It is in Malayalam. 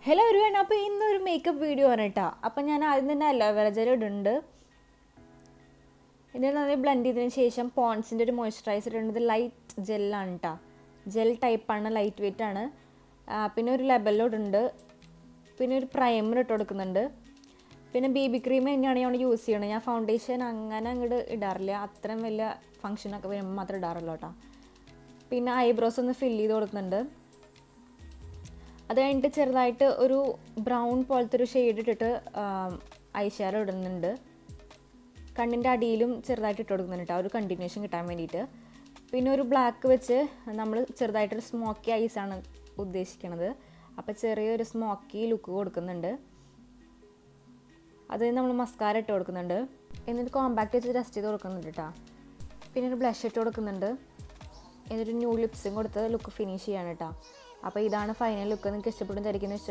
ഹലോ എവരിവൺ, അപ്പോൾ ഇന്നൊരു മേക്കപ്പ് വീഡിയോ ആണ് കേട്ടോ. അപ്പോൾ ഞാൻ ആദ്യം തന്നെ അലോവേറ ജെൽ ഇടുന്നുണ്ട്. ഇതിൽ നല്ല ബ്ലെൻഡ് ചെയ്തതിന് ശേഷം പോൺസിൻ്റെ ഒരു മോയ്സ്ചറൈസർ ഇടുന്നത് ലൈറ്റ് ജെല്ലാണ് കേട്ടോ. ജെൽ ടൈപ്പാണ്, ലൈറ്റ് വെയിറ്റ് ആണ്. പിന്നെ ഒരു ലെബലും ഇടുന്നുണ്ട്. പിന്നെ ഒരു പ്രൈമർ ഇട്ട് കൊടുക്കുന്നുണ്ട്. പിന്നെ ബേബി ക്രീം തന്നെയാണ് ഞാൻ യൂസ് ചെയ്യണത്. ഞാൻ ഫൗണ്ടേഷൻ അങ്ങനെ അങ്ങോട്ട് ഇടാറില്ല, അത്രയും വലിയ ഫംഗ്ഷനൊക്കെ വരുമ്പോൾ മാത്രം ഇടാറുള്ളൂ കേട്ടോ. പിന്നെ ഐബ്രോസ് ഒന്ന് ഫില്ല് ചെയ്ത് കൊടുക്കുന്നുണ്ട്. അത് കഴിഞ്ഞിട്ട് ചെറുതായിട്ട് ഒരു ബ്രൗൺ പോലത്തെ ഒരു ഷെയ്ഡ് ഇട്ടിട്ട് ഐ ഷാഡോ ഇടുന്നുണ്ട്. കണ്ണിൻ്റെ അടിയിലും ചെറുതായിട്ട് ഇട്ട് കൊടുക്കുന്നുണ്ട് കേട്ടോ, ഒരു കണ്ടിന്യൂഷൻ കിട്ടാൻ വേണ്ടിയിട്ട്. പിന്നെ ഒരു ബ്ലാക്ക് വെച്ച് നമ്മൾ ചെറുതായിട്ടൊരു സ്മോക്കി ഐസാണ് ഉദ്ദേശിക്കുന്നത്. അപ്പോൾ ചെറിയൊരു സ്മോക്കി ലുക്ക് കൊടുക്കുന്നുണ്ട്. അത് നമ്മൾ മസ്കാര ഇട്ട് കൊടുക്കുന്നുണ്ട്. എന്നിട്ട് കോമ്പാക്റ്റ് വെച്ച് ഡസ്റ്റ് ചെയ്ത് കൊടുക്കുന്നുണ്ട് കേട്ടോ. പിന്നെ ഒരു ബ്ലഷ് ഇട്ട് കൊടുക്കുന്നുണ്ട്. എന്നിട്ട് ന്യൂ ലിപ്സും കൊടുത്ത് ലുക്ക് ഫിനിഷ് ചെയ്യാണ് കേട്ടോ. അപ്പോൾ ഇതാണ് ഫൈനൽ ലുക്ക്. നിങ്ങൾക്ക് ഇഷ്ടപ്പെടും, ധരിക്കുന്നത്